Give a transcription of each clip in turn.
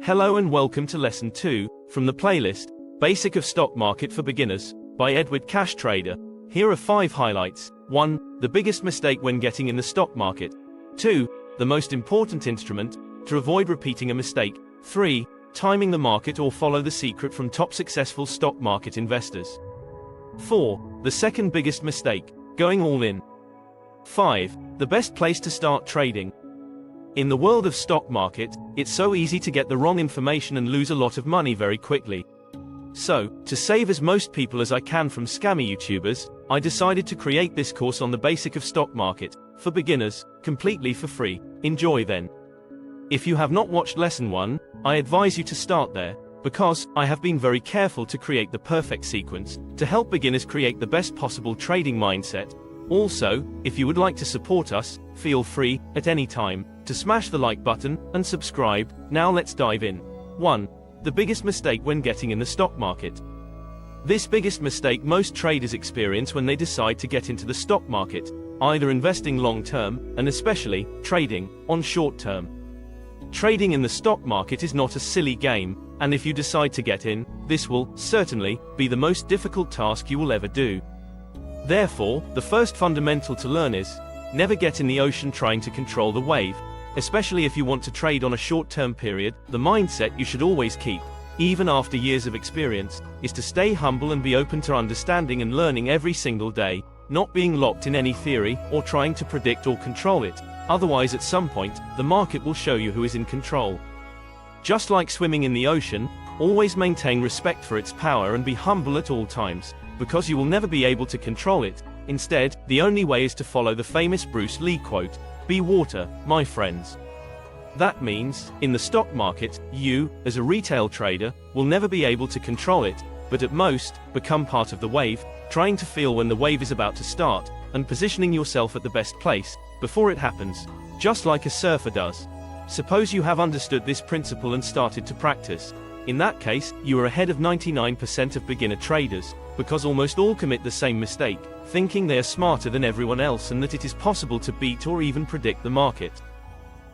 Hello and welcome to Lesson 2, from the playlist, Basic of Stock Market for Beginners, by Edward Cash Trader. Here are 5 highlights. 1. The biggest mistake when getting in the stock market. 2. The most important instrument, to avoid repeating a mistake. 3. Timing the market or follow the secret from top successful stock market investors. 4. The second biggest mistake, going all in. 5. The best place to start trading. In the world of stock market, it's so easy to get the wrong information and lose a lot of money very quickly. So, to save as most people as I can from scammy YouTubers, I decided to create this course on the basic of stock market, for beginners, completely for free. Enjoy then. If you have not watched lesson 1, I advise you to start there, because I have been very careful to create the perfect sequence, to help beginners create the best possible trading mindset. Also, if you would like to support us, feel free, at any time, to smash the like button, and subscribe. Now let's dive in. 1. The biggest mistake when getting in the stock market. This biggest mistake most traders experience when they decide to get into the stock market, either investing long-term, and especially, trading, on short-term. Trading in the stock market is not a silly game, and if you decide to get in, this will, certainly, be the most difficult task you will ever do. Therefore, the first fundamental to learn is, never get in the ocean trying to control the wave, especially if you want to trade on a short-term period. The mindset you should always keep, even after years of experience, is to stay humble and be open to understanding and learning every single day, not being locked in any theory, or trying to predict or control it. Otherwise at some point, the market will show you who is in control. Just like swimming in the ocean, always maintain respect for its power and be humble at all times, because you will never be able to control it. Instead, the only way is to follow the famous Bruce Lee quote, "Be water, my friends." That means, in the stock market, you, as a retail trader, will never be able to control it, but at most, become part of the wave, trying to feel when the wave is about to start, and positioning yourself at the best place, before it happens, just like a surfer does. Suppose you have understood this principle and started to practice. In that case, you are ahead of 99% of beginner traders, because almost all commit the same mistake, thinking they are smarter than everyone else and that it is possible to beat or even predict the market.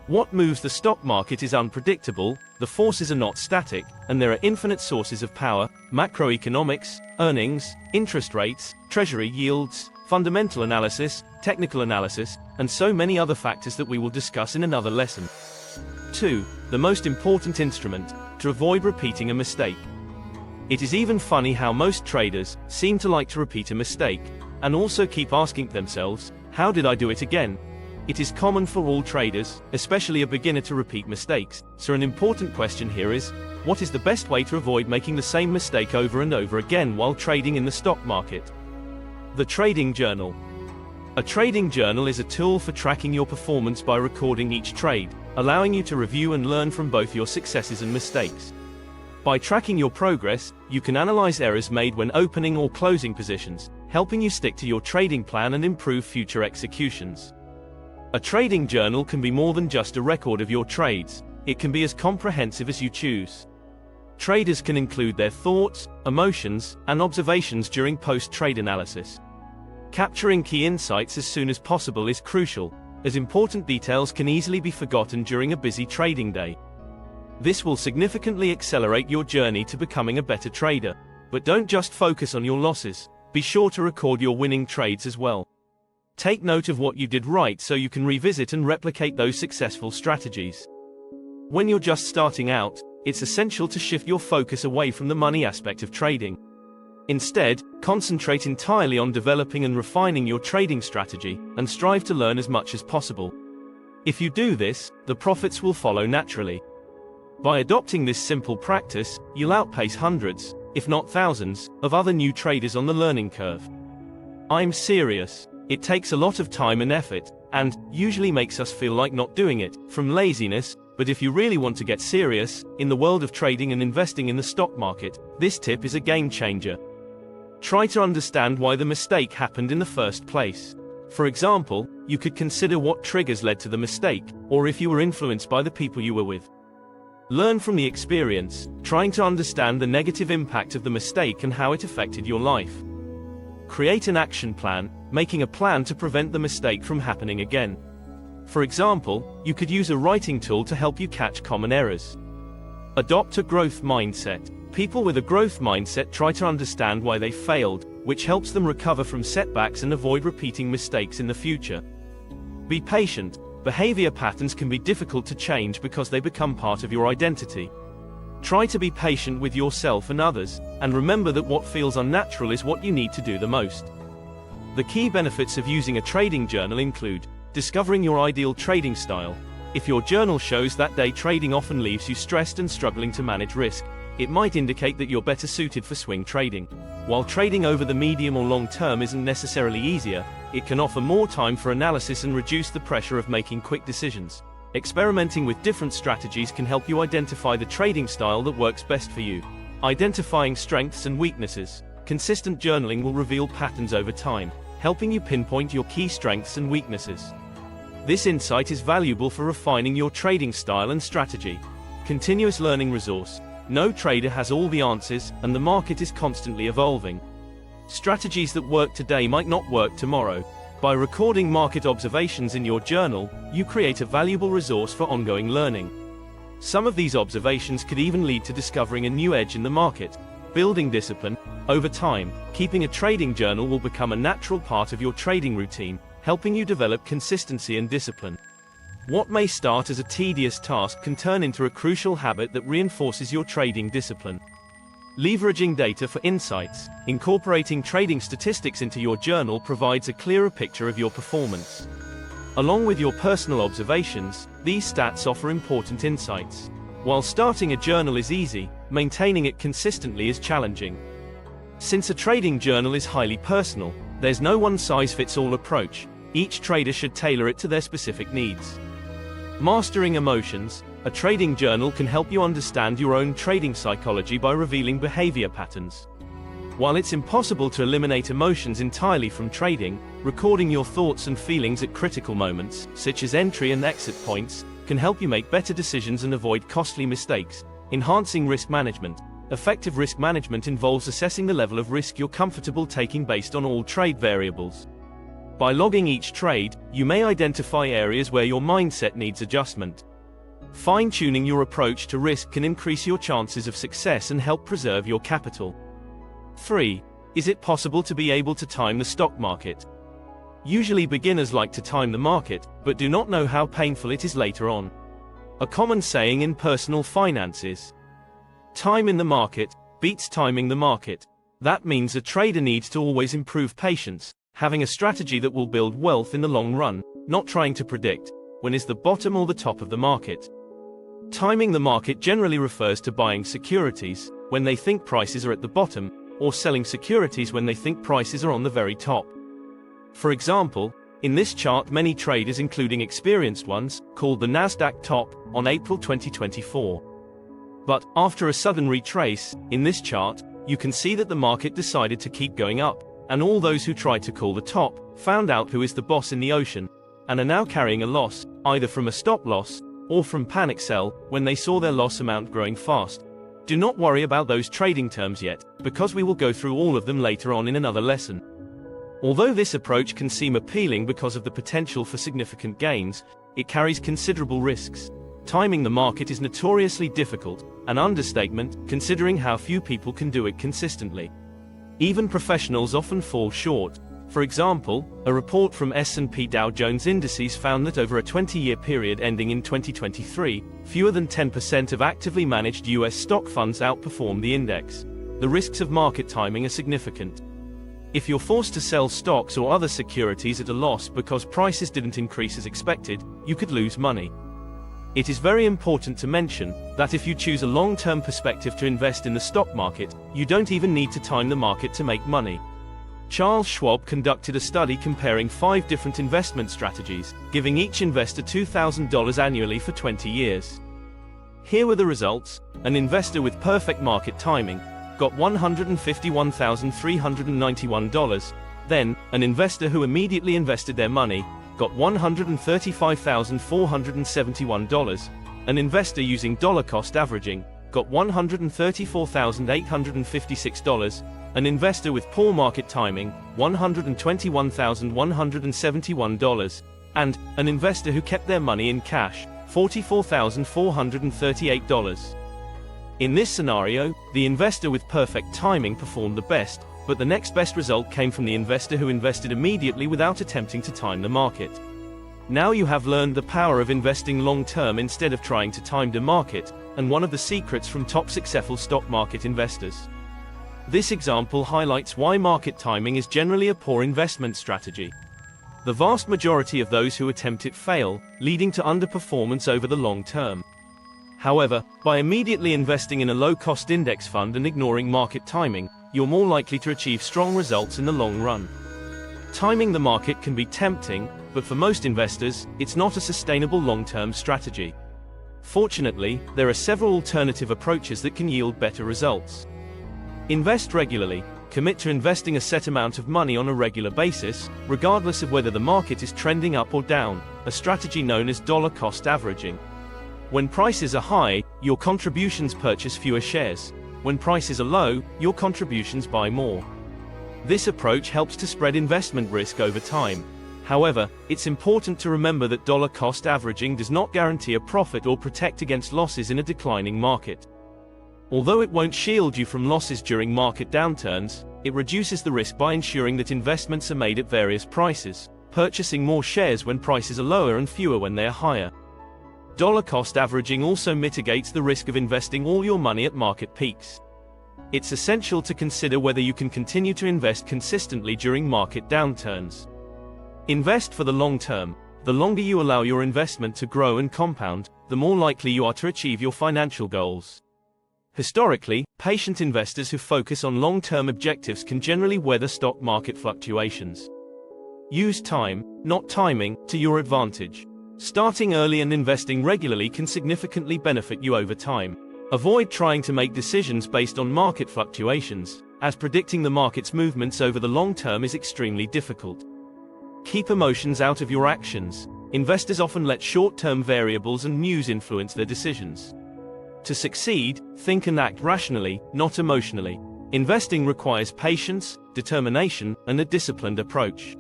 What moves the stock market is unpredictable, the forces are not static, and there are infinite sources of power: macroeconomics, earnings, interest rates, treasury yields, fundamental analysis, technical analysis, and so many other factors that we will discuss in another lesson. 2. The most important instrument, to avoid repeating a mistake. It is even funny how most traders seem to like to repeat a mistake, and also keep asking themselves, how did I do it again? It is common for all traders, especially a beginner, to repeat mistakes, so an important question here is, what is the best way to avoid making the same mistake over and over again while trading in the stock market? The Trading Journal. A trading journal is a tool for tracking your performance by recording each trade, allowing you to review and learn from both your successes and mistakes. By tracking your progress, you can analyze errors made when opening or closing positions, helping you stick to your trading plan and improve future executions. A trading journal can be more than just a record of your trades, it can be as comprehensive as you choose. Traders can include their thoughts, emotions, and observations during post-trade analysis. Capturing key insights as soon as possible is crucial, as important details can easily be forgotten during a busy trading day. This will significantly accelerate your journey to becoming a better trader. But don't just focus on your losses, be sure to record your winning trades as well. Take note of what you did right so you can revisit and replicate those successful strategies. When you're just starting out, it's essential to shift your focus away from the money aspect of trading. Instead, concentrate entirely on developing and refining your trading strategy, and strive to learn as much as possible. If you do this, the profits will follow naturally. By adopting this simple practice, you'll outpace hundreds, if not thousands, of other new traders on the learning curve. I'm serious. It takes a lot of time and effort, and usually makes us feel like not doing it, from laziness, but if you really want to get serious, in the world of trading and investing in the stock market, this tip is a game changer. Try to understand why the mistake happened in the first place. For example, you could consider what triggers led to the mistake, or if you were influenced by the people you were with. Learn from the experience, trying to understand the negative impact of the mistake and how it affected your life. Create an action plan, making a plan to prevent the mistake from happening again. For example, you could use a writing tool to help you catch common errors. Adopt a growth mindset. People with a growth mindset try to understand why they failed, which helps them recover from setbacks and avoid repeating mistakes in the future. Be patient. Behavior patterns can be difficult to change because they become part of your identity. Try to be patient with yourself and others, and remember that what feels unnatural is what you need to do the most. The key benefits of using a trading journal include discovering your ideal trading style. If your journal shows that day trading often leaves you stressed and struggling to manage risk, it might indicate that you're better suited for swing trading. While trading over the medium or long term isn't necessarily easier, it can offer more time for analysis and reduce the pressure of making quick decisions. Experimenting with different strategies can help you identify the trading style that works best for you. Identifying strengths and weaknesses. Consistent journaling will reveal patterns over time, helping you pinpoint your key strengths and weaknesses. This insight is valuable for refining your trading style and strategy. Continuous learning resource. No trader has all the answers, and the market is constantly evolving. Strategies that work today might not work tomorrow. By recording market observations in your journal, you create a valuable resource for ongoing learning. Some of these observations could even lead to discovering a new edge in the market. Building discipline. Over time, keeping a trading journal will become a natural part of your trading routine, helping you develop consistency and discipline. What may start as a tedious task can turn into a crucial habit that reinforces your trading discipline. Leveraging data for insights. Incorporating trading statistics into your journal provides a clearer picture of your performance. Along with your personal observations, these stats offer important insights. While starting a journal is easy, maintaining it consistently is challenging. Since a trading journal is highly personal, there's no one-size-fits-all approach. Each trader should tailor it to their specific needs. Mastering emotions. A trading journal can help you understand your own trading psychology by revealing behavior patterns. While it's impossible to eliminate emotions entirely from trading, recording your thoughts and feelings at critical moments, such as entry and exit points, can help you make better decisions and avoid costly mistakes. Enhancing risk management. Effective risk management involves assessing the level of risk you're comfortable taking based on all trade variables. By logging each trade, you may identify areas where your mindset needs adjustment. Fine-tuning your approach to risk can increase your chances of success and help preserve your capital. 3. Is it possible to be able to time the stock market? Usually beginners like to time the market, but do not know how painful it is later on. A common saying in personal finance is, "Time in the market beats timing the market." That means a trader needs to always improve patience, having a strategy that will build wealth in the long run, not trying to predict when is the bottom or the top of the market. Timing the market generally refers to buying securities when they think prices are at the bottom, or selling securities when they think prices are on the very top. For example, in this chart many traders, including experienced ones, called the Nasdaq top on April 2024. But after a sudden retrace, in this chart, you can see that the market decided to keep going up, and all those who tried to call the top found out who is the boss in the ocean, and are now carrying a loss, either from a stop loss or from panic sell when they saw their loss amount growing fast. Do not worry about those trading terms yet, because we will go through all of them later on in another lesson. Although this approach can seem appealing because of the potential for significant gains, it carries considerable risks. Timing the market is notoriously difficult, an understatement, considering how few people can do it consistently. Even professionals often fall short. For example, a report from S&P Dow Jones Indices found that over a 20-year period ending in 2023, fewer than 10% of actively managed US stock funds outperformed the index. The risks of market timing are significant. If you're forced to sell stocks or other securities at a loss because prices didn't increase as expected, you could lose money. It is very important to mention that if you choose a long-term perspective to invest in the stock market, you don't even need to time the market to make money. Charles Schwab conducted a study comparing 5 different investment strategies, giving each investor $2,000 annually for 20 years. Here were the results. An investor with perfect market timing got $151,391. Then, an investor who immediately invested their money got $135,471. An investor using dollar cost averaging got $134,856. An investor with poor market timing, $121,171. And an investor who kept their money in cash, $44,438. In this scenario, the investor with perfect timing performed the best, but the next best result came from the investor who invested immediately without attempting to time the market. Now you have learned the power of investing long-term instead of trying to time the market, and one of the secrets from top successful stock market investors. This example highlights why market timing is generally a poor investment strategy. The vast majority of those who attempt it fail, leading to underperformance over the long term. However, by immediately investing in a low-cost index fund and ignoring market timing, you're more likely to achieve strong results in the long run. Timing the market can be tempting, but for most investors, it's not a sustainable long-term strategy. Fortunately, there are several alternative approaches that can yield better results. Invest regularly. Commit to investing a set amount of money on a regular basis, regardless of whether the market is trending up or down, a strategy known as dollar cost averaging. When prices are high, your contributions purchase fewer shares. When prices are low, your contributions buy more. This approach helps to spread investment risk over time. However, it's important to remember that dollar cost averaging does not guarantee a profit or protect against losses in a declining market. Although it won't shield you from losses during market downturns, it reduces the risk by ensuring that investments are made at various prices, purchasing more shares when prices are lower and fewer when they are higher. Dollar cost averaging also mitigates the risk of investing all your money at market peaks. It's essential to consider whether you can continue to invest consistently during market downturns. Invest for the long term. The longer you allow your investment to grow and compound, the more likely you are to achieve your financial goals. Historically, patient investors who focus on long-term objectives can generally weather stock market fluctuations. Use time, not timing, to your advantage. Starting early and investing regularly can significantly benefit you over time. Avoid trying to make decisions based on market fluctuations, as predicting the market's movements over the long term is extremely difficult. Keep emotions out of your actions. Investors often let short-term variables and news influence their decisions. To succeed, think and act rationally, not emotionally. Investing requires patience, determination, and a disciplined approach.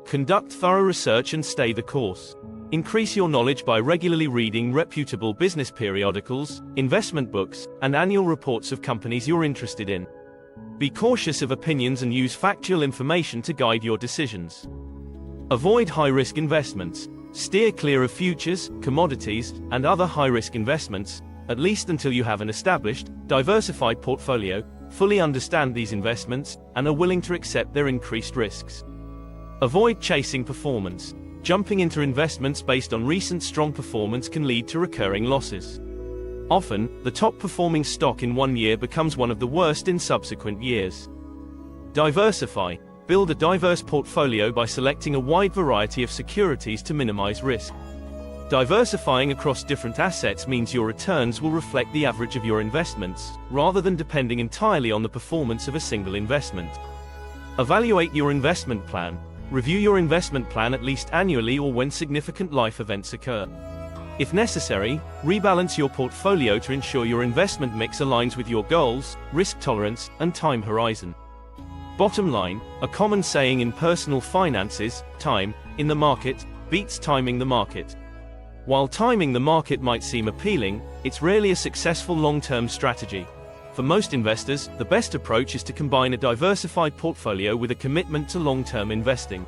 Conduct thorough research and stay the course. Increase your knowledge by regularly reading reputable business periodicals, investment books, and annual reports of companies you're interested in. Be cautious of opinions and use factual information to guide your decisions. Avoid high-risk investments. Steer clear of futures, commodities, and other high-risk investments, at least until you have an established, diversified portfolio, fully understand these investments, and are willing to accept their increased risks. Avoid chasing performance. Jumping into investments based on recent strong performance can lead to recurring losses. Often, the top-performing stock in one year becomes one of the worst in subsequent years. Diversify. Build a diverse portfolio by selecting a wide variety of securities to minimize risk. Diversifying across different assets means your returns will reflect the average of your investments, rather than depending entirely on the performance of a single investment. Evaluate your investment plan. Review your investment plan at least annually or when significant life events occur. If necessary, rebalance your portfolio to ensure your investment mix aligns with your goals, risk tolerance, and time horizon. Bottom line, a common saying in personal finance is, time in the market beats timing the market. While timing the market might seem appealing, it's rarely a successful long-term strategy. For most investors, the best approach is to combine a diversified portfolio with a commitment to long-term investing.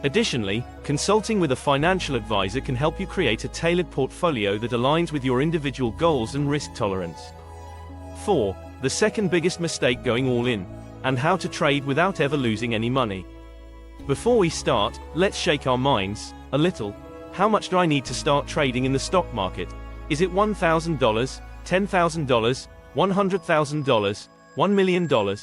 Additionally, consulting with a financial advisor can help you create a tailored portfolio that aligns with your individual goals and risk tolerance. 4. The second biggest mistake: going all in, and how to trade without ever losing any money. Before we start, let's shake our minds a little. How much do I need to start trading in the stock market? Is it $1,000, $10,000, $100,000, $1 million?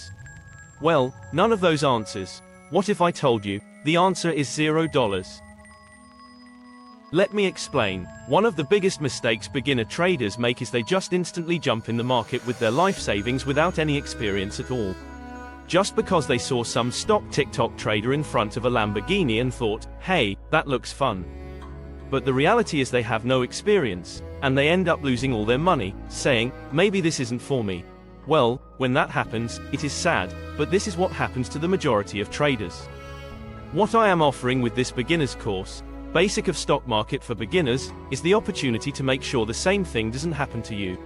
Well, none of those answers. What if I told you the answer is $0? Let me explain. One of the biggest mistakes beginner traders make is they just instantly jump in the market with their life savings without any experience at all. Just because they saw some stock TikTok trader in front of a Lamborghini and thought, hey, that looks fun. But the reality is they have no experience, and they end up losing all their money, saying, maybe this isn't for me. Well, when that happens, it is sad, but this is what happens to the majority of traders. What I am offering with this beginner's course, Basic of Stock Market for Beginners, is the opportunity to make sure the same thing doesn't happen to you.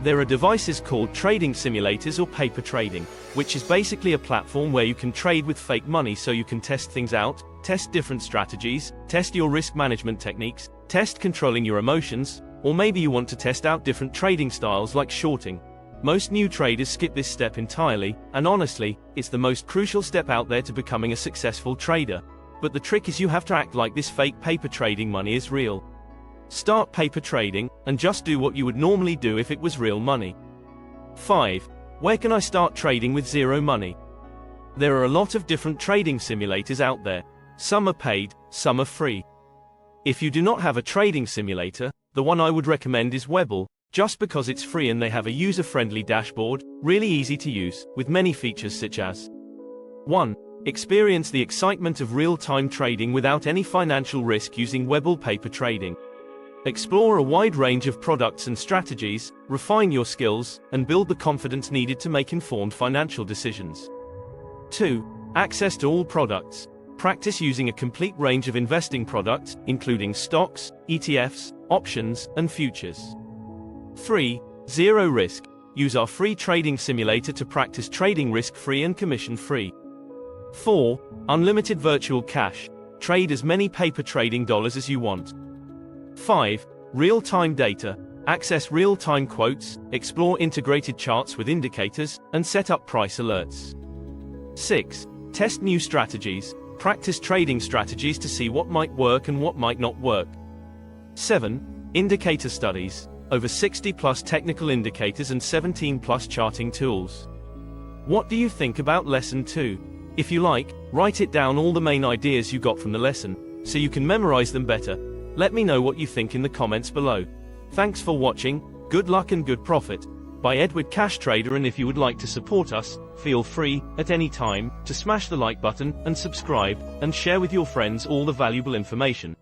There are devices called trading simulators or paper trading, which is basically a platform where you can trade with fake money so you can test things out, test different strategies, test your risk management techniques, test controlling your emotions, or maybe you want to test out different trading styles like shorting. Most new traders skip this step entirely, and honestly, it's the most crucial step out there to becoming a successful trader. But the trick is you have to act like this fake paper trading money is real. Start paper trading, and just do what you would normally do if it was real money. 5. Where can I start trading with zero money? There are a lot of different trading simulators out there. Some are paid, some are free. If you do not have a trading simulator, the one I would recommend is Webull, just because it's free and they have a user-friendly dashboard, really easy to use, with many features such as 1. Experience the excitement of real-time trading without any financial risk using Webull paper trading. Explore a wide range of products and strategies, refine your skills, and build the confidence needed to make informed financial decisions. 2. Access to all products. Practice using a complete range of investing products, including stocks, ETFs, options, and futures. 3. Zero risk. Use our free trading simulator to practice trading risk-free and commission-free. 4. Unlimited virtual cash. Trade as many paper trading dollars as you want. 5. Real-time data. Access real-time quotes, explore integrated charts with indicators, and set up price alerts. 6. Test new strategies. Practice trading strategies to see what might work and what might not work. 7. Indicator studies. Over 60+ technical indicators and 17+ charting tools. What do you think about Lesson 2? If you like, write it down all the main ideas you got from the lesson, so you can memorize them better. Let me know what you think in the comments below. Thanks for watching, good luck and good profit. By Edward Cash Trader, and if you would like to support us, feel free, at any time, to smash the like button, and subscribe, and share with your friends all the valuable information.